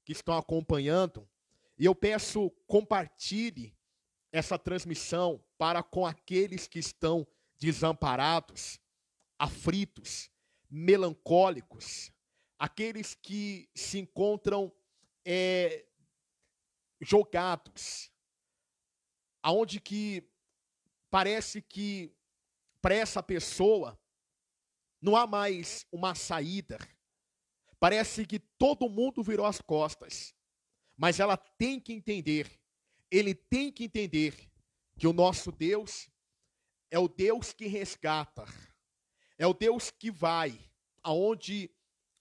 que estão acompanhando, e eu peço, compartilhe essa transmissão para com aqueles que estão desamparados, aflitos, melancólicos, aqueles que se encontram jogados, aonde que parece que para essa pessoa não há mais uma saída. Parece que todo mundo virou as costas. Mas ela tem que entender, ele tem que entender que o nosso Deus é o Deus que resgata, é o Deus que vai aonde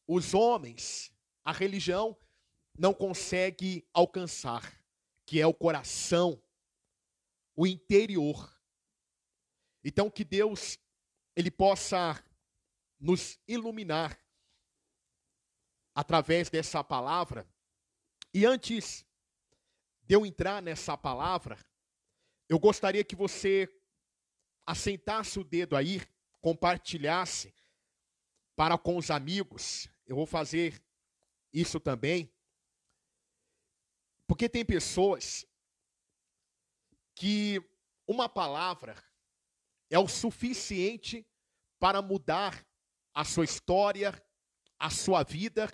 os homens, a religião não consegue alcançar, que é o coração, o interior. Então que Deus ele possa nos iluminar através dessa palavra. E antes de eu entrar nessa palavra, eu gostaria que você assentasse o dedo aí, compartilhasse para com os amigos. Eu vou fazer isso também, porque tem pessoas que uma palavra é o suficiente para mudar a sua história, a sua vida.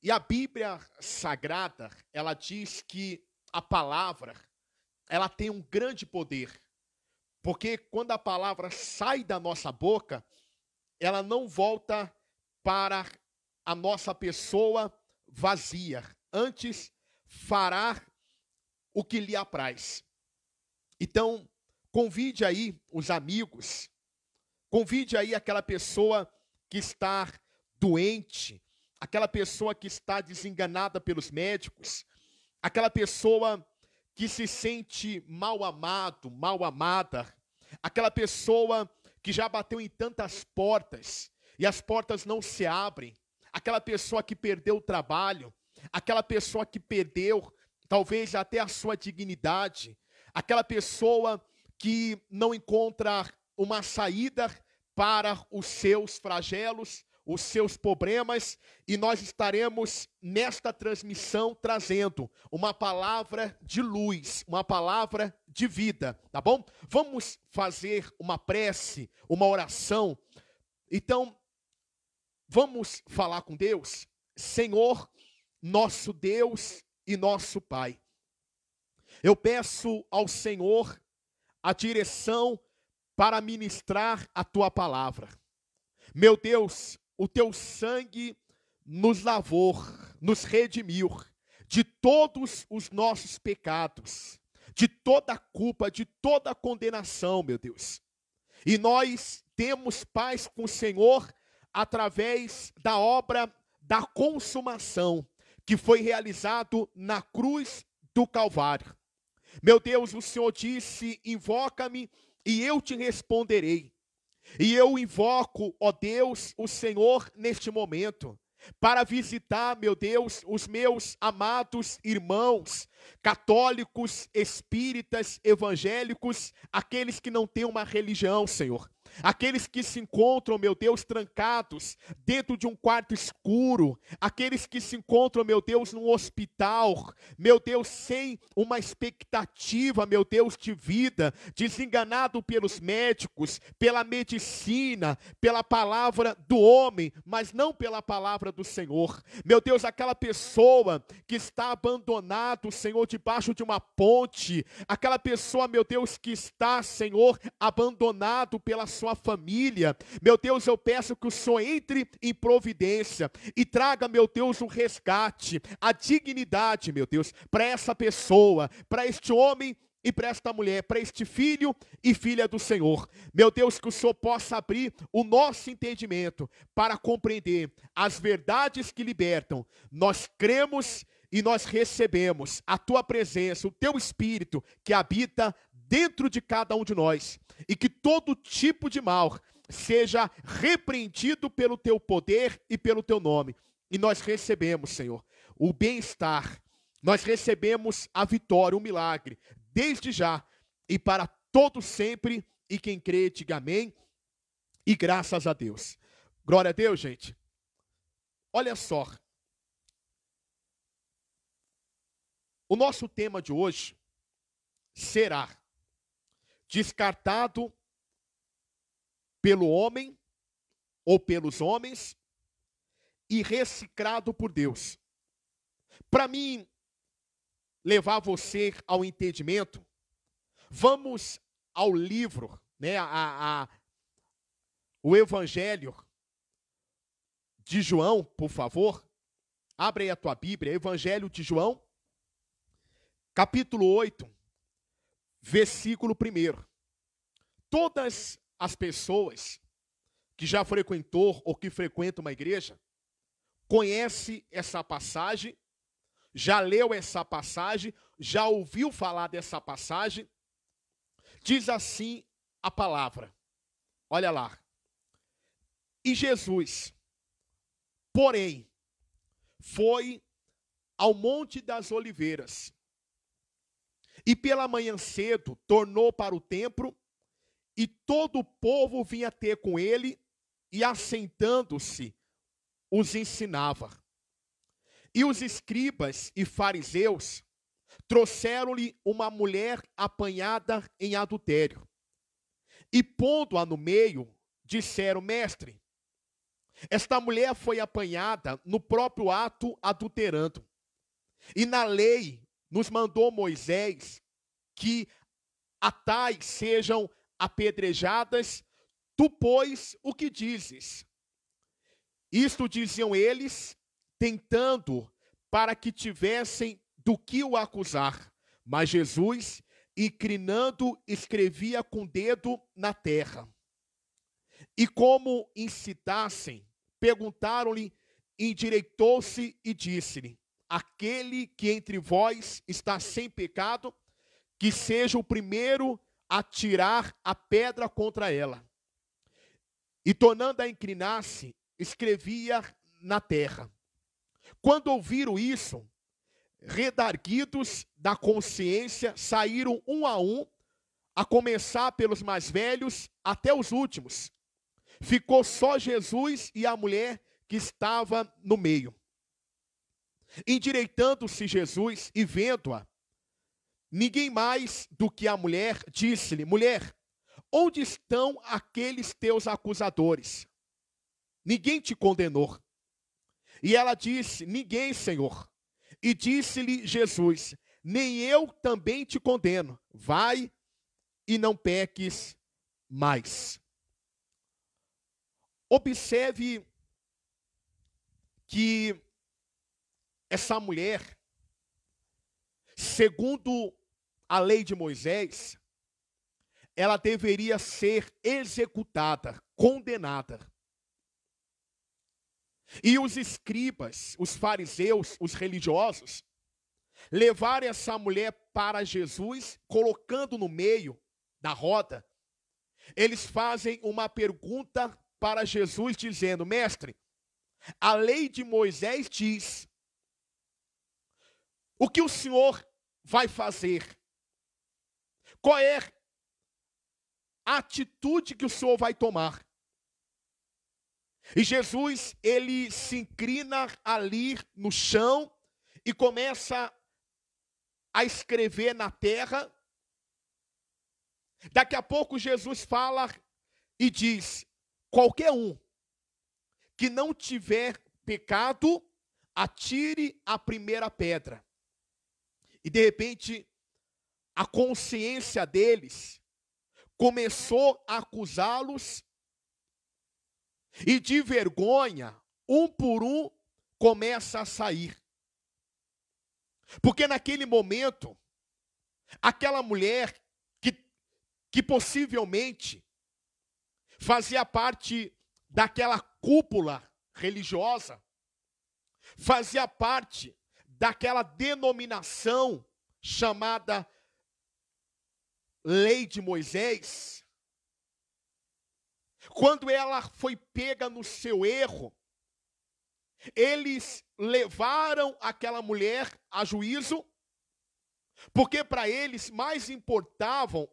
E a Bíblia Sagrada, ela diz que a palavra, ela tem um grande poder. Porque quando a palavra sai da nossa boca, ela não volta para a nossa pessoa vazia. Antes, fará o que lhe apraz. Então, convide aí os amigos, convide aí aquela pessoa que está doente, aquela pessoa que está desenganada pelos médicos, aquela pessoa que se sente mal amado, mal amada, aquela pessoa que já bateu em tantas portas e as portas não se abrem, aquela pessoa que perdeu o trabalho, aquela pessoa que perdeu talvez até a sua dignidade, aquela pessoa que não encontra uma saída para os seus flagelos, os seus problemas, e nós estaremos nesta transmissão trazendo uma palavra de luz, uma palavra de vida, tá bom? Vamos fazer uma prece, uma oração. Então, vamos falar com Deus. Senhor, nosso Deus e nosso Pai, eu peço ao Senhor a direção para ministrar a Tua palavra. Meu Deus, o Teu sangue nos lavou, nos redimiu de todos os nossos pecados, de toda a culpa, de toda a condenação, meu Deus. E nós temos paz com o Senhor através da obra da consumação, que foi realizado na cruz do Calvário. Meu Deus, o Senhor disse, invoca-me e eu te responderei. E eu invoco, ó Deus, o Senhor neste momento, para visitar, meu Deus, os meus amados irmãos, católicos, espíritas, evangélicos, aqueles que não têm uma religião, Senhor. Aqueles que se encontram, meu Deus, trancados dentro de um quarto escuro, aqueles que se encontram, meu Deus, num hospital, meu Deus, sem uma expectativa, meu Deus, de vida, desenganado pelos médicos, pela medicina, pela palavra do homem, mas não pela palavra do Senhor. Meu Deus, aquela pessoa que está abandonada, Senhor, debaixo de uma ponte, aquela pessoa, meu Deus, que está, Senhor, abandonado pela sua família, meu Deus, eu peço que o Senhor entre em providência e traga, meu Deus, um resgate, a dignidade, meu Deus, para essa pessoa, para este homem e para esta mulher, para este filho e filha do Senhor. Meu Deus, que o Senhor possa abrir o nosso entendimento para compreender as verdades que libertam. Nós cremos e nós recebemos a Tua presença, o Teu Espírito que habita dentro de cada um de nós, e que todo tipo de mal seja repreendido pelo Teu poder e pelo Teu nome. E nós recebemos, Senhor, o bem-estar, nós recebemos a vitória, o milagre, desde já e para todo sempre, e quem crê, diga amém, e graças a Deus. Glória a Deus, gente. Olha só, O nosso tema de hoje será descartado pelo homem ou pelos homens e reciclado por Deus. Para mim levar você ao entendimento, vamos ao livro, o Evangelho de João, por favor. Abre aí a tua Bíblia, Evangelho de João, capítulo 8, versículo 1. Todas as pessoas que já frequentou ou que frequentam uma igreja, conhece essa passagem, já leu essa passagem, já ouviu falar dessa passagem. Diz assim a palavra, olha lá. E Jesus, porém, foi ao Monte das Oliveiras, e pela manhã cedo tornou para o templo, e todo o povo vinha ter com ele, e assentando-se, os ensinava. E os escribas e fariseus trouxeram-lhe uma mulher apanhada em adultério. E pondo-a no meio, disseram: Mestre, esta mulher foi apanhada no próprio ato adulterando. E na lei nos mandou Moisés que a tais sejam apedrejadas. Tu, pois, o que dizes? Isto diziam eles, tentando para que tivessem do que o acusar. Mas Jesus, inclinando, escrevia com o dedo na terra. E como incitassem, perguntaram-lhe, endireitou-se e disse-lhe: aquele que entre vós está sem pecado, que seja o primeiro a tirar a pedra contra ela. E tornando a inclinar-se, escrevia na terra. Quando ouviram isso, redarguidos da consciência, saíram um, a começar pelos mais velhos até os últimos. Ficou só Jesus e a mulher que estava no meio. Endireitando-se Jesus e vendo-a, ninguém mais do que a mulher, disse-lhe: mulher, onde estão aqueles teus acusadores? Ninguém te condenou. E ela disse: ninguém, Senhor. E disse-lhe Jesus: nem eu também te condeno. Vai e não peques mais. Observe que essa mulher, segundo a lei de Moisés, ela deveria ser executada, condenada. E os escribas, os fariseus, os religiosos, levaram essa mulher para Jesus, colocando no meio da roda. Eles fazem uma pergunta para Jesus, dizendo: mestre, a lei de Moisés diz, o que o senhor vai fazer? Qual é a atitude que o senhor vai tomar? E Jesus, ele se inclina ali no chão e começa a escrever na terra. Daqui a pouco Jesus fala e diz: qualquer um que não tiver pecado, atire a primeira pedra. E de repente, a consciência deles começou a acusá-los, e de vergonha, um por um, começa a sair. Porque naquele momento, aquela mulher que possivelmente fazia parte daquela cúpula religiosa, fazia parte daquela denominação chamada Lei de Moisés. Quando ela foi pega no seu erro, eles levaram aquela mulher a juízo, porque para eles mais importavam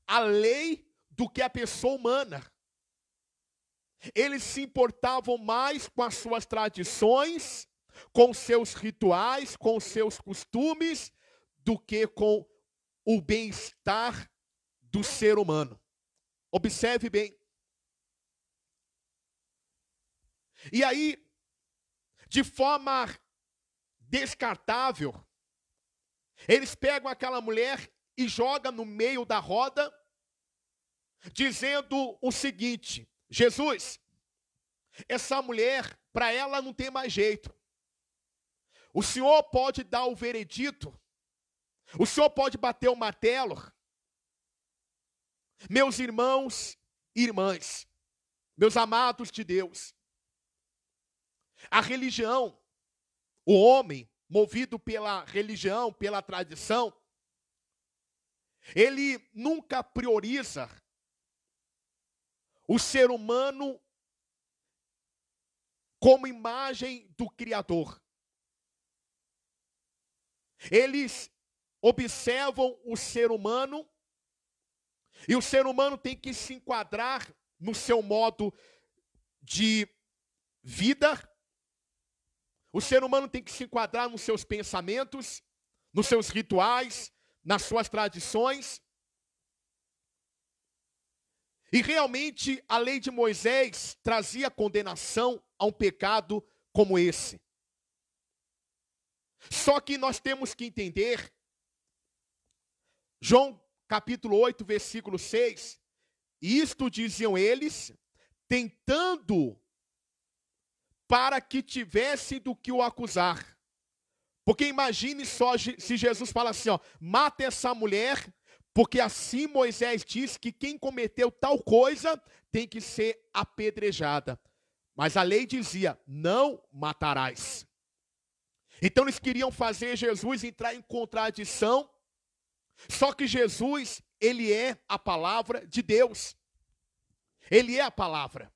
a lei do que a pessoa humana. Eles se importavam mais com as suas tradições, com seus rituais, com seus costumes, do que com o bem-estar do ser humano. Observe bem. E aí, de forma descartável, eles pegam aquela mulher e jogam no meio da roda, dizendo o seguinte: Jesus, essa mulher, para ela não tem mais jeito. O Senhor pode dar o veredito, o Senhor pode bater o martelo. Meus irmãos e irmãs, meus amados de Deus, a religião, o homem, movido pela religião, pela tradição, ele nunca prioriza o ser humano como imagem do Criador. Eles observam o ser humano e o ser humano tem que se enquadrar no seu modo de vida. O ser humano tem que se enquadrar nos seus pensamentos, nos seus rituais, nas suas tradições. E realmente a lei de Moisés trazia condenação a um pecado como esse. Só que nós temos que entender, João capítulo 8, versículo 6, isto diziam eles, tentando para que tivesse do que o acusar. Porque imagine só se Jesus fala assim, ó, mata essa mulher, porque assim Moisés diz que quem cometeu tal coisa tem que ser apedrejada. Mas a lei dizia, não matarás. Então eles queriam fazer Jesus entrar em contradição, só que Jesus, ele é a palavra de Deus. Ele é a palavra.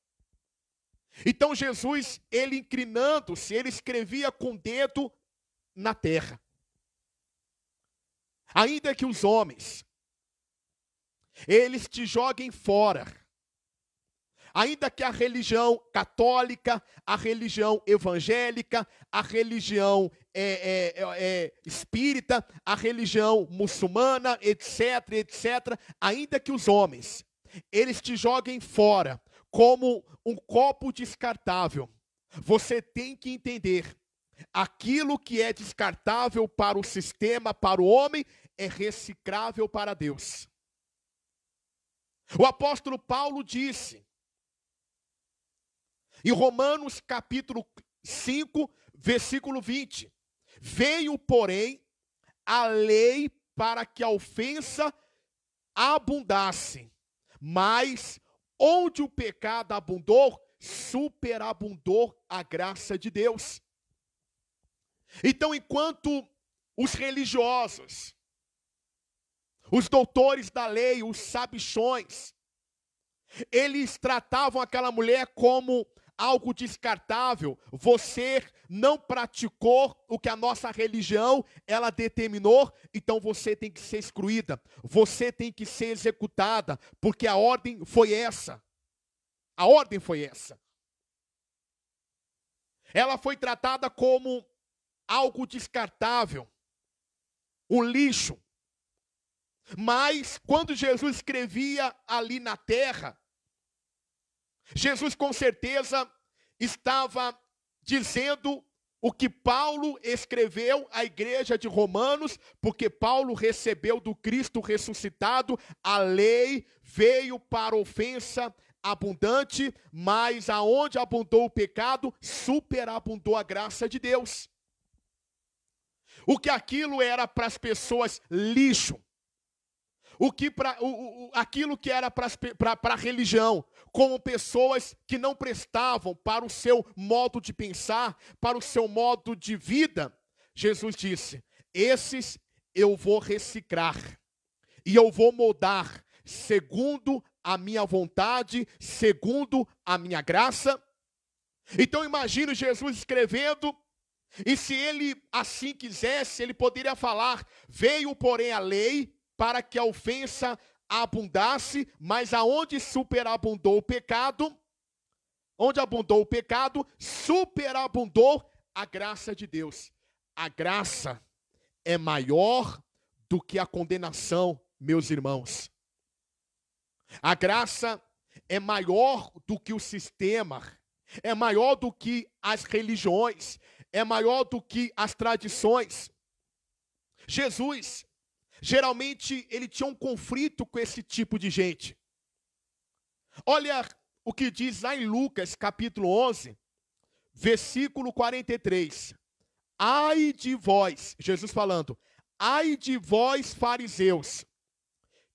Então Jesus, ele inclinando-se, ele escrevia com o dedo na terra. Ainda que os homens, eles te joguem fora, ainda que a religião católica, a religião evangélica, a religião espírita, a religião muçulmana, etc, etc, ainda que os homens, eles te joguem fora como um copo descartável, você tem que entender, aquilo que é descartável para o sistema, para o homem, é reciclável para Deus. O apóstolo Paulo disse, em Romanos capítulo 5, versículo 20, veio, porém, a lei para que a ofensa abundasse, mas onde o pecado abundou, superabundou a graça de Deus. Então, enquanto os religiosos, os doutores da lei, os sabichões, eles tratavam aquela mulher como algo descartável, você não praticou o que a nossa religião, ela determinou, então você tem que ser excluída, você tem que ser executada, porque a ordem foi essa. A ordem foi essa. Ela foi tratada como algo descartável, um lixo. Mas quando Jesus escrevia ali na terra, Jesus com certeza estava dizendo o que Paulo escreveu à igreja de Romanos, porque Paulo recebeu do Cristo ressuscitado, a lei veio para ofensa abundante, mas aonde abundou o pecado, superabundou a graça de Deus. O que aquilo era para as pessoas lixo, aquilo que era para a religião, como pessoas que não prestavam para o seu modo de pensar, para o seu modo de vida, Jesus disse, esses eu vou reciclar, e eu vou moldar, segundo a minha vontade, segundo a minha graça. Então imagino Jesus escrevendo, e se ele assim quisesse, ele poderia falar, veio porém a lei, para que a ofensa abundasse, mas aonde superabundou o pecado, onde abundou o pecado, superabundou a graça de Deus. A graça é maior do que a condenação, meus irmãos. A graça é maior do que o sistema, é maior do que as religiões, é maior do que as tradições. Jesus, geralmente, ele tinha um conflito com esse tipo de gente. Olha o que diz lá em Lucas, capítulo 11, versículo 43. Ai de vós, Jesus falando, ai de vós, fariseus,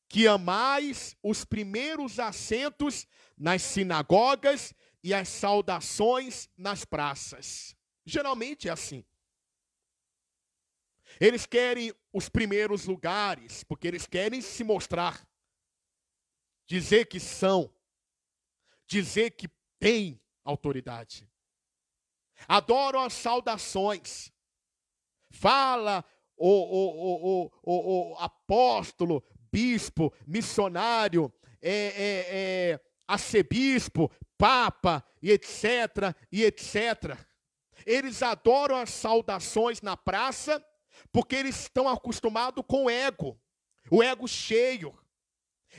que amais os primeiros assentos nas sinagogas e as saudações nas praças. Geralmente é assim. Eles querem os primeiros lugares, porque eles querem se mostrar, dizer que são, dizer que têm autoridade. Adoram as saudações. Fala o apóstolo, bispo, missionário, arcebispo, papa, e etc, e etc. Eles adoram as saudações na praça, porque eles estão acostumados com o ego cheio.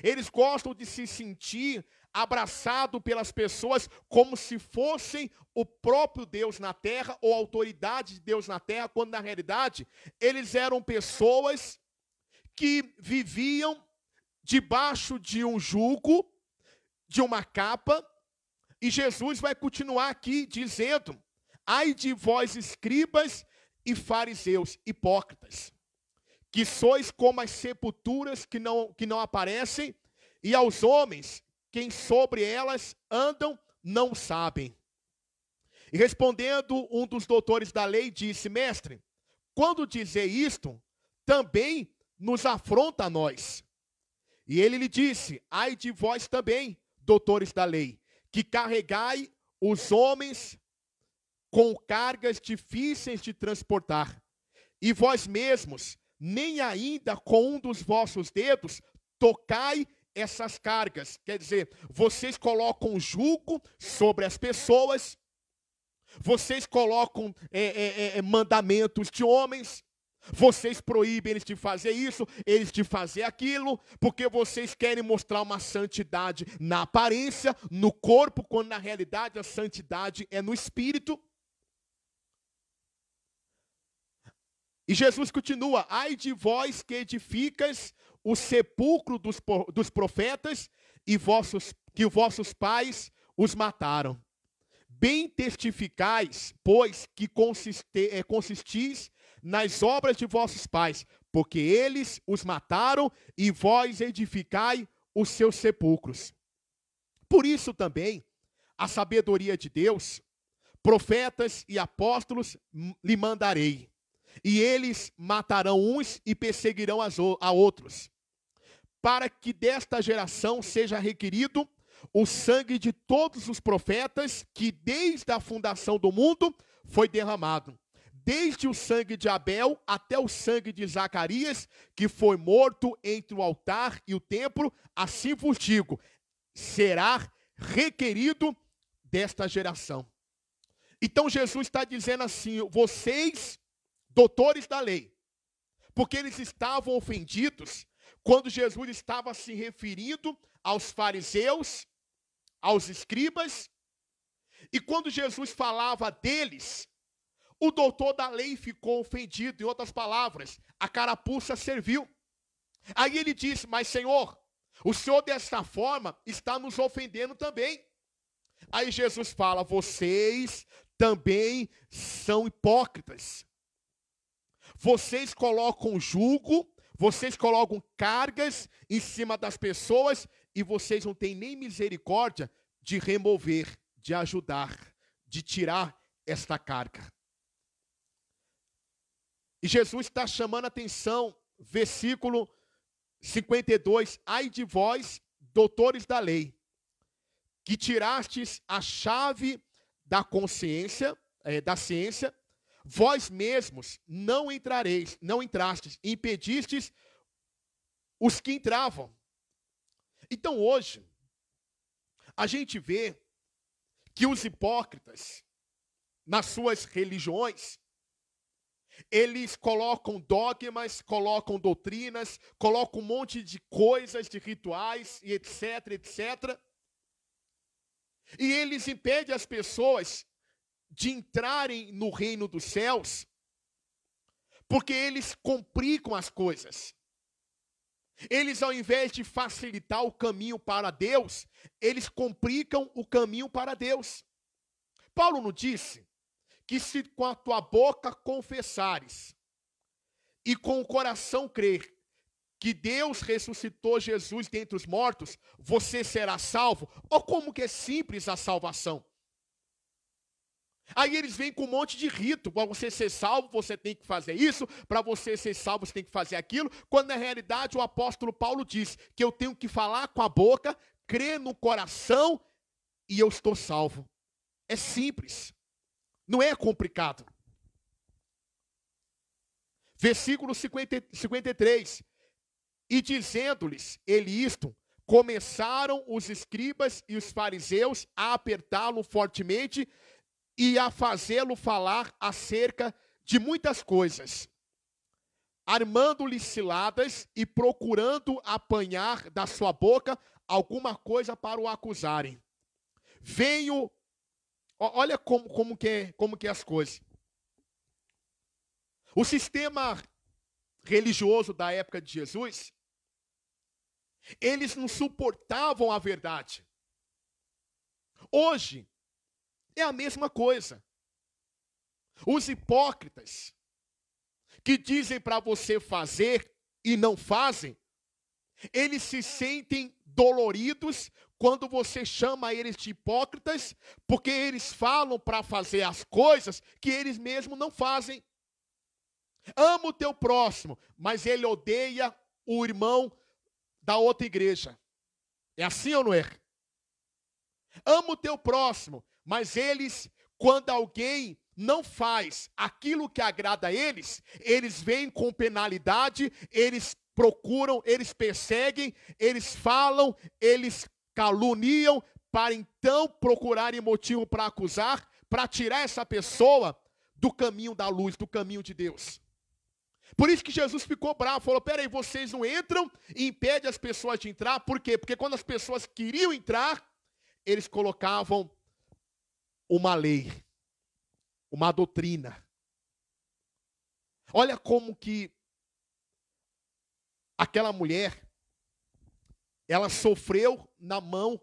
Eles gostam de se sentir abraçados pelas pessoas como se fossem o próprio Deus na terra ou a autoridade de Deus na terra, quando na realidade eles eram pessoas que viviam debaixo de um jugo, de uma capa, e Jesus vai continuar aqui dizendo, ai de vós escribas e fariseus, hipócritas, que sois como as sepulturas que não aparecem, e aos homens, quem sobre elas andam, não sabem. E respondendo um dos doutores da lei, disse, mestre, quando dizer isto, também nos afronta a nós. E ele lhe disse, ai de vós também, doutores da lei, que carregai os homens com cargas difíceis de transportar, e vós mesmos, nem ainda com um dos vossos dedos, tocai essas cargas. Quer dizer, vocês colocam jugo sobre as pessoas, vocês colocam mandamentos de homens, vocês proíbem eles de fazer isso, eles de fazer aquilo, porque vocês querem mostrar uma santidade na aparência, no corpo, quando na realidade a santidade é no espírito. E Jesus continua, ai de vós que edificas o sepulcro dos profetas e que vossos pais os mataram. Bem testificais, pois, que consistis nas obras de vossos pais, porque eles os mataram e vós edificai os seus sepulcros. Por isso também, a sabedoria de Deus, profetas e apóstolos lhe mandarei, e eles matarão uns e perseguirão a outros, para que desta geração seja requerido o sangue de todos os profetas que desde a fundação do mundo foi derramado, desde o sangue de Abel até o sangue de Zacarias, que foi morto entre o altar e o templo, assim vos digo, será requerido desta geração. Então Jesus está dizendo assim, vocês, doutores da lei, porque eles estavam ofendidos quando Jesus estava se referindo aos fariseus, aos escribas, e quando Jesus falava deles, o doutor da lei ficou ofendido. Em outras palavras, a carapuça serviu. Aí ele disse, mas Senhor, o Senhor desta forma está nos ofendendo também. Aí Jesus fala, vocês também são hipócritas. Vocês colocam jugo, vocês colocam cargas em cima das pessoas e vocês não têm nem misericórdia de remover, de ajudar, de tirar esta carga. E Jesus está chamando a atenção, versículo 52, ai de vós, doutores da lei, que tirastes a chave da consciência, da ciência, vós mesmos não entrastes, impedistes os que entravam. Então hoje, a gente vê que os hipócritas, nas suas religiões, eles colocam dogmas, colocam doutrinas, colocam um monte de coisas, de rituais, e etc, etc. E eles impedem as pessoas de entrarem no reino dos céus, porque eles complicam as coisas. Eles, ao invés de facilitar o caminho para Deus, eles complicam o caminho para Deus. Paulo não disse que se com a tua boca confessares e com o coração crer que Deus ressuscitou Jesus dentre os mortos, você será salvo? Ou como que é simples a salvação? Aí eles vêm com um monte de rito. Para você ser salvo, você tem que fazer isso. Para você ser salvo, você tem que fazer aquilo. Quando na realidade o apóstolo Paulo diz que eu tenho que falar com a boca, crer no coração e eu estou salvo. É simples. Não é complicado. Versículo 53. E dizendo-lhes ele isto, começaram os escribas e os fariseus a apertá-lo fortemente e a fazê-lo falar acerca de muitas coisas, armando-lhe ciladas e procurando apanhar da sua boca alguma coisa para o acusarem. Veio, olha como que é as coisas. O sistema religioso da época de Jesus, eles não suportavam a verdade. Hoje, é a mesma coisa. Os hipócritas que dizem para você fazer e não fazem, eles se sentem doloridos quando você chama eles de hipócritas, porque eles falam para fazer as coisas que eles mesmos não fazem. Ama o teu próximo, mas ele odeia o irmão da outra igreja. É assim ou não é? Ama o teu próximo, mas eles, quando alguém não faz aquilo que agrada a eles, eles vêm com penalidade, eles procuram, eles perseguem, eles falam, eles caluniam, para então procurarem motivo para acusar, para tirar essa pessoa do caminho da luz, do caminho de Deus. Por isso que Jesus ficou bravo, falou, peraí, vocês não entram e impedem as pessoas de entrar, por quê? Porque quando as pessoas queriam entrar, eles colocavam uma lei, uma doutrina. Olha como que aquela mulher, ela sofreu na mão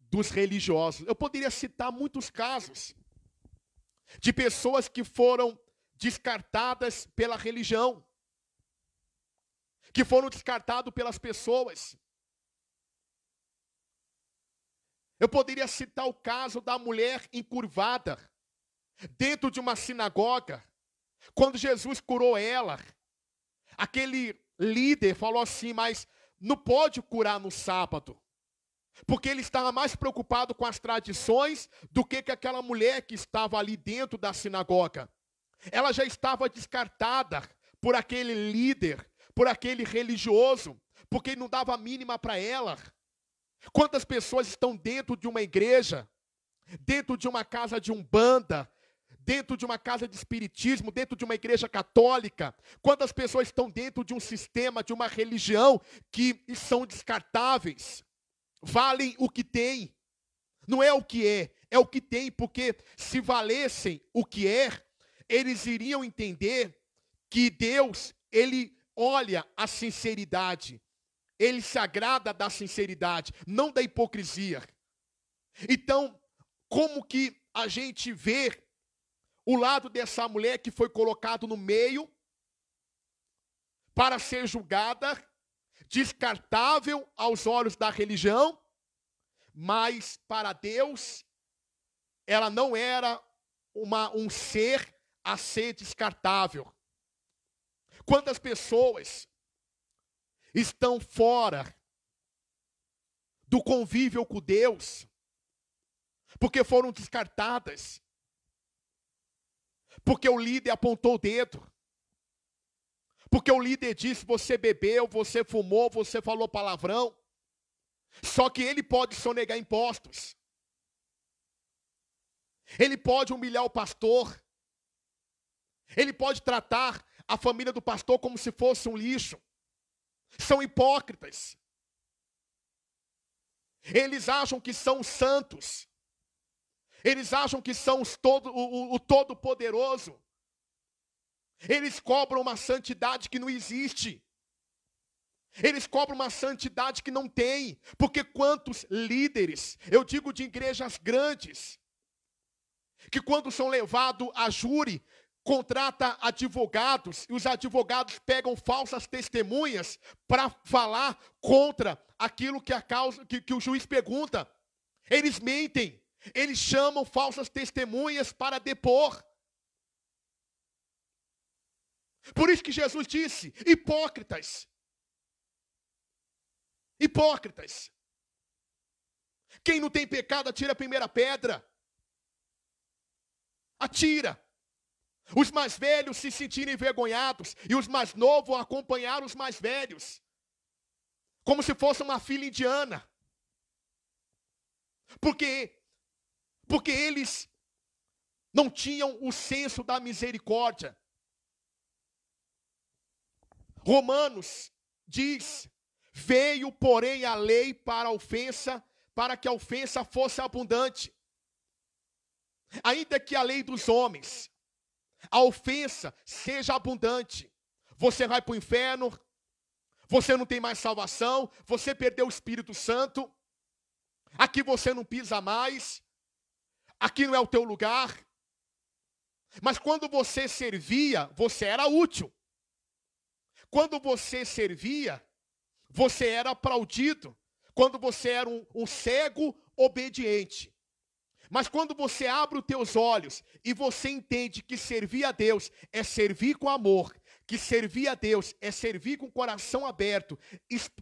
dos religiosos. Eu poderia citar muitos casos de pessoas que foram descartadas pela religião, que foram descartados pelas pessoas. Eu poderia citar o caso da mulher encurvada dentro de uma sinagoga. Quando Jesus curou ela, aquele líder falou assim, mas não pode curar no sábado, porque ele estava mais preocupado com as tradições do que aquela mulher que estava ali dentro da sinagoga. Ela já estava descartada por aquele líder, por aquele religioso, porque ele não dava a mínima para ela. Quantas pessoas estão dentro de uma igreja, dentro de uma casa de umbanda, dentro de uma casa de espiritismo, dentro de uma igreja católica? Quantas pessoas estão dentro de um sistema, de uma religião que são descartáveis? Valem o que tem. Não é o que é o que tem, porque se valessem o que é, eles iriam entender que Deus, ele olha a sinceridade. Ele se agrada da sinceridade, não da hipocrisia. Então, como que a gente vê o lado dessa mulher que foi colocado no meio para ser julgada, descartável aos olhos da religião, mas para Deus ela não era um ser a ser descartável. Quantas pessoas estão fora do convívio com Deus, porque foram descartadas, porque o líder apontou o dedo, porque o líder disse, você bebeu, você fumou, você falou palavrão, só que ele pode sonegar impostos. Ele pode humilhar o pastor. Ele pode tratar a família do pastor como se fosse um lixo. São hipócritas. Eles acham que são santos. Eles acham que são o Todo-Poderoso. Eles cobram uma santidade que não existe. Eles cobram uma santidade que não tem. Porque quantos líderes, eu digo de igrejas grandes, que quando são levados a júri, contrata advogados, e os advogados pegam falsas testemunhas para falar contra aquilo que a causa que o juiz pergunta. Eles mentem, eles chamam falsas testemunhas para depor. Por isso que Jesus disse: hipócritas. Hipócritas. Quem não tem pecado, atira a primeira pedra. Atira. Os mais velhos se sentirem envergonhados e os mais novos acompanhar os mais velhos, como se fosse uma fila indiana. Porque eles não tinham o senso da misericórdia. Romanos diz: veio, porém, a lei para a ofensa, para que a ofensa fosse abundante. Ainda que a lei dos homens, a ofensa seja abundante, você vai para o inferno, você não tem mais salvação, você perdeu o Espírito Santo, aqui você não pisa mais, aqui não é o teu lugar. Mas quando você servia, você era útil. Quando você servia, você era aplaudido. Quando você era um cego obediente. Mas quando você abre os teus olhos e você entende que servir a Deus é servir com amor, que servir a Deus é servir com o coração aberto,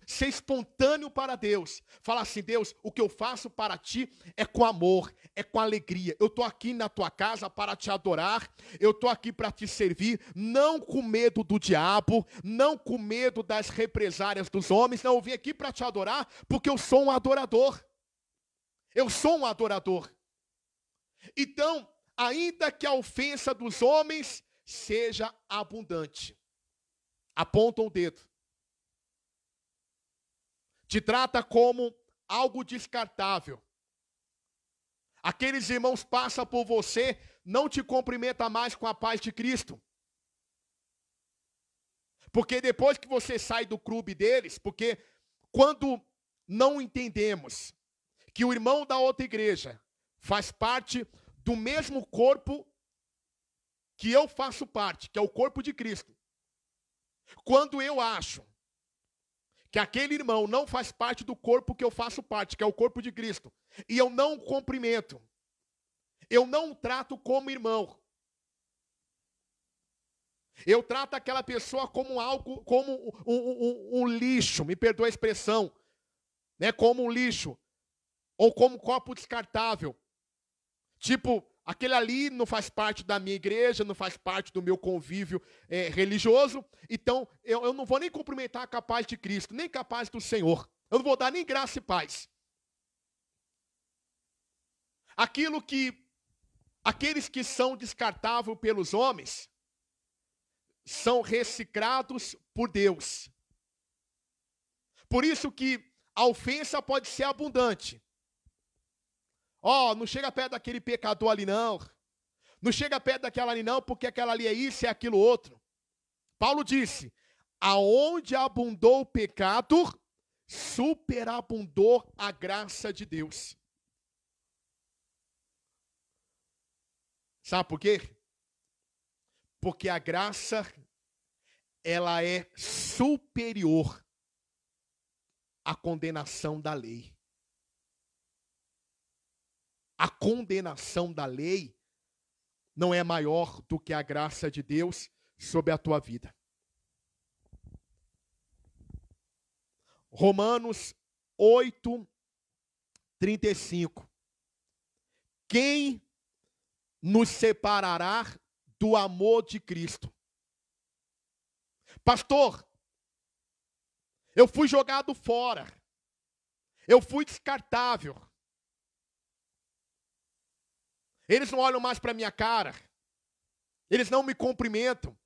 ser espontâneo para Deus, falar assim: Deus, o que eu faço para ti é com amor, é com alegria. Eu estou aqui na tua casa para te adorar, eu estou aqui para te servir, não com medo do diabo, não com medo das represárias dos homens, não, eu vim aqui para te adorar porque eu sou um adorador. Eu sou um adorador. Então, ainda que a ofensa dos homens seja abundante, aponta o dedo, te trata como algo descartável. Aqueles irmãos passam por você, não te cumprimenta mais com a paz de Cristo. Porque depois que você sai do clube deles, porque quando não entendemos que o irmão da outra igreja faz parte do mesmo corpo que eu faço parte, que é o corpo de Cristo. Quando eu acho que aquele irmão não faz parte do corpo que eu faço parte, que é o corpo de Cristo, e eu não o cumprimento, eu não o trato como irmão, eu trato aquela pessoa como algo, como um lixo, me perdoa a expressão, né, como um lixo, ou como um copo descartável. Tipo, aquele ali não faz parte da minha igreja, não faz parte do meu convívio religioso, então eu não vou nem cumprimentar com a paz de Cristo, nem com a paz do Senhor. Eu não vou dar nem graça e paz. Aqueles que são descartáveis pelos homens, são reciclados por Deus. Por isso que a ofensa pode ser abundante. Não chega perto daquele pecador ali não. Não chega perto daquela ali não, porque aquela ali é isso e é aquilo outro. Paulo disse: aonde abundou o pecado, superabundou a graça de Deus. Sabe por quê? Porque a graça, ela é superior à condenação da lei. A condenação da lei não é maior do que a graça de Deus sobre a tua vida. Romanos 8:35. Quem nos separará do amor de Cristo? Pastor, eu fui jogado fora. Eu fui descartável. Eles não olham mais para minha cara. Eles não me cumprimentam.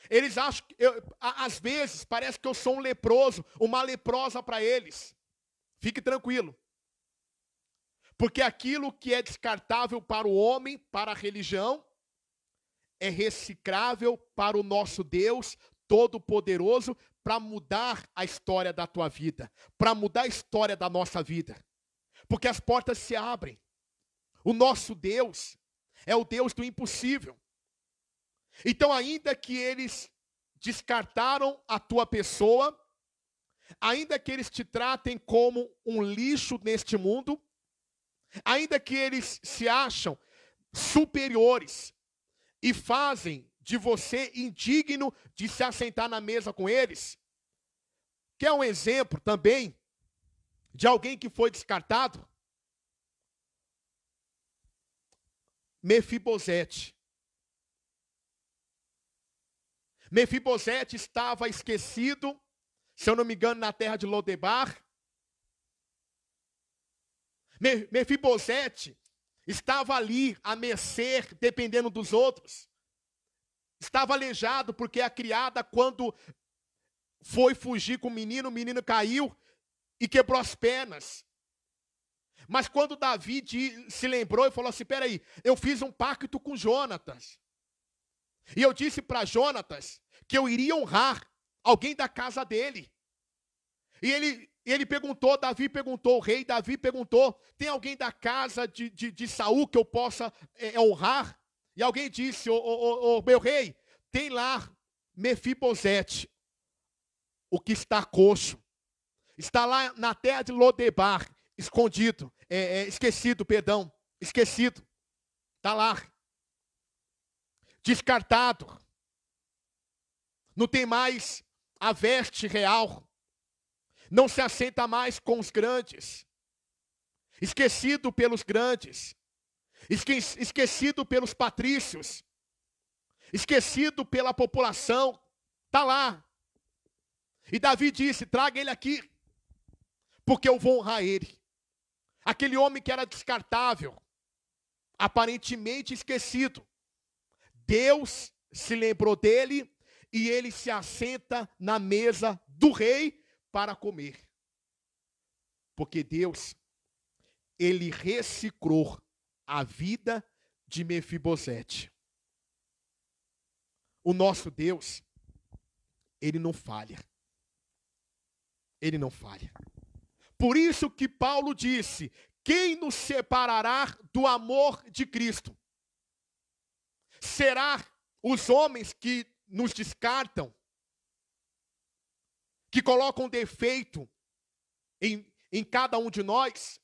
Eles acham que, às vezes, parece que eu sou um leproso, uma leprosa para eles. Fique tranquilo. Porque aquilo que é descartável para o homem, para a religião, é reciclável para o nosso Deus Todo-Poderoso, para mudar a história da tua vida, para mudar a história da nossa vida. Porque as portas se abrem. O nosso Deus é o Deus do impossível. Então, ainda que eles descartaram a tua pessoa, ainda que eles te tratem como um lixo neste mundo, ainda que eles se acham superiores e fazem de você indigno de se assentar na mesa com eles, quer um exemplo também de alguém que foi descartado? Mefibosete. Mefibosete estava esquecido, se eu não me engano, na terra de Lodebar. Mefibosete estava ali a mercê, dependendo dos outros. Estava aleijado porque a criada, quando foi fugir com o menino caiu e quebrou as pernas. Mas quando Davi se lembrou e falou assim, peraí, eu fiz um pacto com Jonatas. E eu disse para Jonatas que eu iria honrar alguém da casa dele. E ele perguntou, Davi perguntou, o rei Davi perguntou, tem alguém da casa de Saul que eu possa honrar? E alguém disse, meu rei, tem lá Mefibosete, o que está coxo. Está lá na terra de Lodebar, escondido, esquecido. Está lá. Descartado. Não tem mais a veste real. Não se assenta mais com os grandes. Esquecido pelos grandes. Esquecido pelos patrícios. Esquecido pela população. Está lá. E Davi disse, traga ele aqui, porque eu vou honrar ele. Aquele homem que era descartável, aparentemente esquecido. Deus se lembrou dele e ele se assenta na mesa do rei para comer. Porque Deus, ele reciclou a vida de Mefibosete. O nosso Deus, ele não falha. Ele não falha. Por isso que Paulo disse, quem nos separará do amor de Cristo? Será os homens que nos descartam, que colocam defeito em cada um de nós?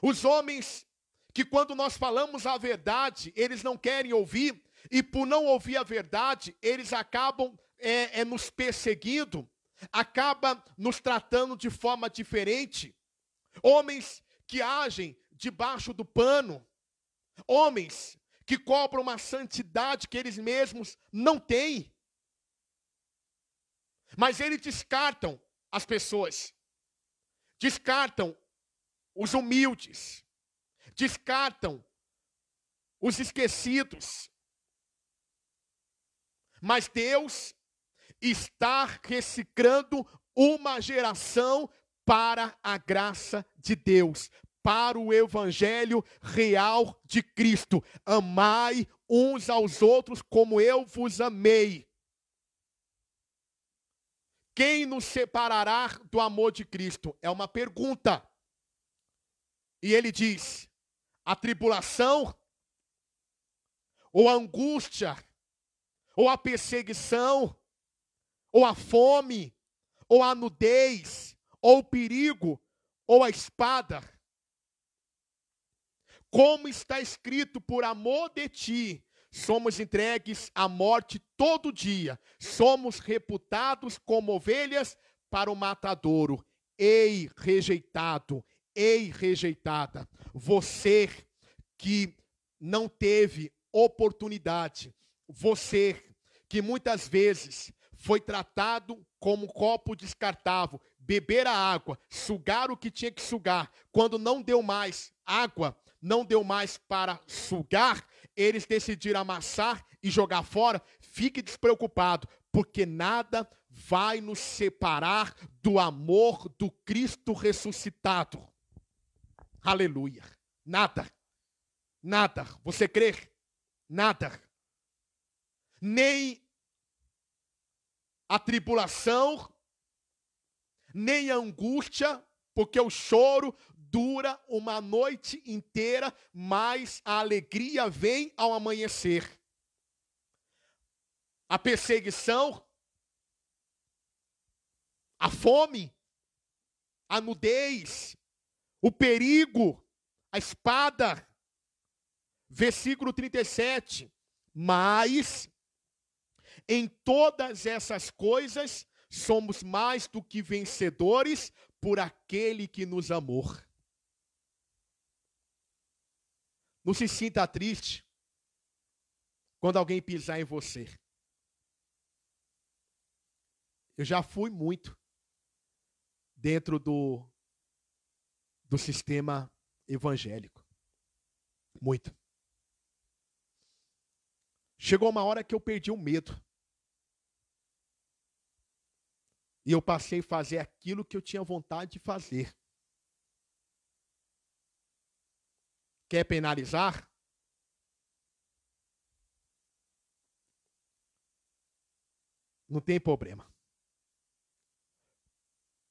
Os homens que quando nós falamos a verdade, eles não querem ouvir, e por não ouvir a verdade, eles acabam nos perseguindo, acabam nos tratando de forma diferente. Homens que agem debaixo do pano, homens que cobram uma santidade que eles mesmos não têm. Mas eles descartam as pessoas, descartam os humildes, descartam os esquecidos. Mas Deus está reciclando uma geração para a graça de Deus, para o evangelho real de Cristo. Amai uns aos outros como eu vos amei. Quem nos separará do amor de Cristo? É uma pergunta. E ele diz, a tribulação, ou a angústia, ou a perseguição, ou a fome, ou a nudez, ou o perigo, ou a espada. Como está escrito, por amor de ti, somos entregues à morte todo dia. Somos reputados como ovelhas para o matadouro. Ei, rejeitado, ei, rejeitada. Você que não teve oportunidade, você que muitas vezes foi tratado como copo descartável, beber a água, sugar o que tinha que sugar, quando não deu mais água não deu mais para sugar, eles decidiram amassar e jogar fora. Fique despreocupado, porque nada vai nos separar do amor do Cristo ressuscitado. Aleluia. Nada. Nada. Você crê? Nada. Nem a tribulação, nem a angústia, porque o choro dura uma noite inteira, mas a alegria vem ao amanhecer. A perseguição, a fome, a nudez, o perigo, a espada. Versículo 37. Mas em todas essas coisas somos mais do que vencedores por aquele que nos amou. Não se sinta triste quando alguém pisar em você. Eu já fui muito dentro do sistema evangélico. Muito. Chegou uma hora que eu perdi o medo. E eu passei a fazer aquilo que eu tinha vontade de fazer. Quer penalizar? Não tem problema.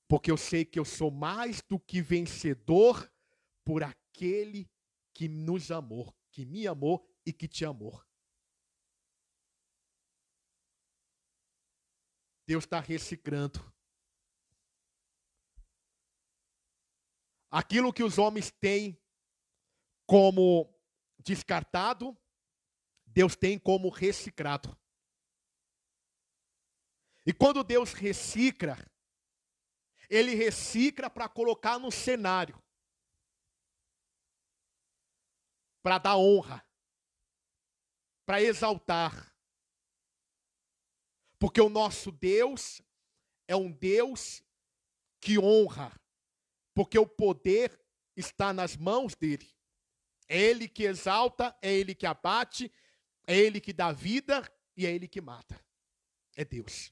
Porque eu sei que eu sou mais do que vencedor por aquele que nos amou, que me amou e que te amou. Deus está reciclando. Aquilo que os homens têm como descartado, Deus tem como reciclado. E quando Deus recicla, Ele recicla para colocar no cenário. Para dar honra. Para exaltar. Porque o nosso Deus é um Deus que honra. Porque o poder está nas mãos dele. É ele que exalta, é ele que abate, é ele que dá vida e é ele que mata. É Deus.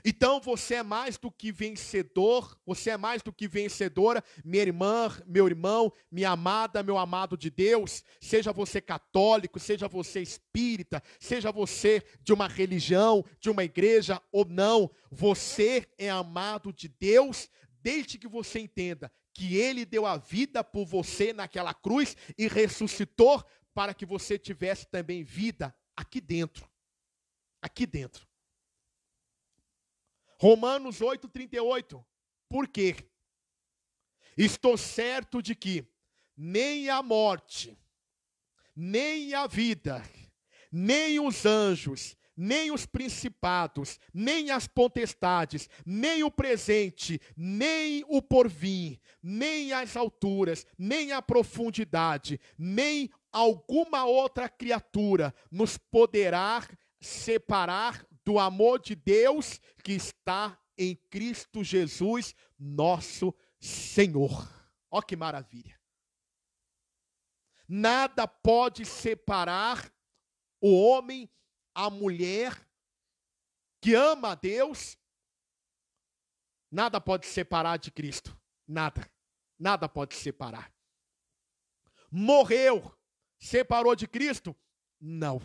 Então você é mais do que vencedor, você é mais do que vencedora, minha irmã, meu irmão, minha amada, meu amado de Deus, seja você católico, seja você espírita, seja você de uma religião, de uma igreja ou não, você é amado de Deus, desde que você entenda que Ele deu a vida por você naquela cruz e ressuscitou para que você tivesse também vida aqui dentro. Aqui dentro. Romanos 8:38. Por quê? Estou certo de que nem a morte, nem a vida, nem os anjos, nem os principados, nem as potestades, nem o presente, nem o porvir, nem as alturas, nem a profundidade, nem alguma outra criatura nos poderá separar do amor de Deus que está em Cristo Jesus, nosso Senhor. Ó que maravilha. Nada pode separar o homem, a mulher que ama a Deus. Nada pode separar de Cristo. Nada. Nada pode separar. Morreu, separou de Cristo? Não.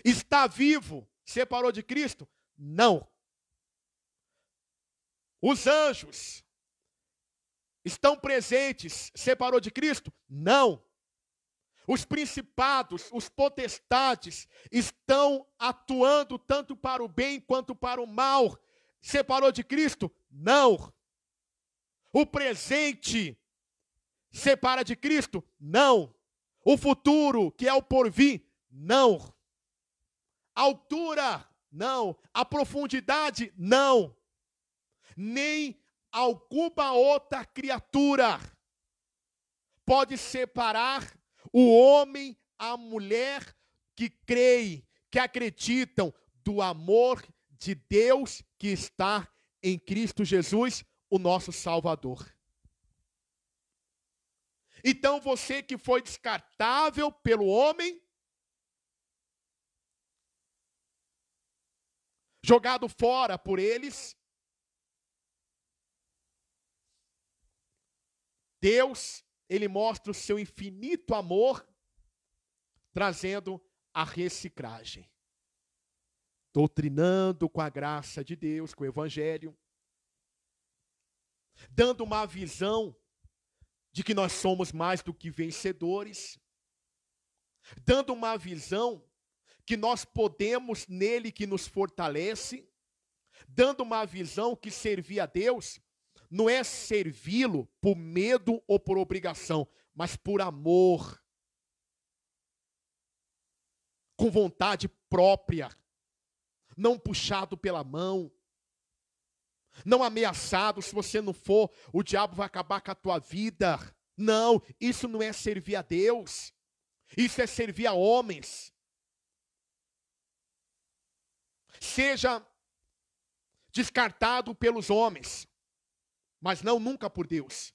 Está vivo, separou de Cristo? Não. Os anjos estão presentes, separou de Cristo? Não. Os principados, os potestades estão atuando tanto para o bem quanto para o mal. Separou de Cristo? Não. O presente separa de Cristo? Não. O futuro, que é o porvir? Não. A altura? Não. A profundidade? Não. Nem alguma outra criatura pode separar o homem, a mulher que creem, que acreditam do amor de Deus que está em Cristo Jesus, o nosso Salvador. Então você que foi descartável pelo homem, jogado fora por eles, Deus, ele mostra o seu infinito amor, trazendo a reciclagem. Doutrinando com a graça de Deus, com o evangelho, dando uma visão de que nós somos mais do que vencedores, dando uma visão que nós podemos nele que nos fortalece, dando uma visão que servir a Deus não é servi-lo por medo ou por obrigação, mas por amor, com vontade própria, não puxado pela mão, não ameaçado, se você não for, o diabo vai acabar com a tua vida. Não, isso não é servir a Deus, isso é servir a homens. Seja descartado pelos homens, mas não nunca por Deus.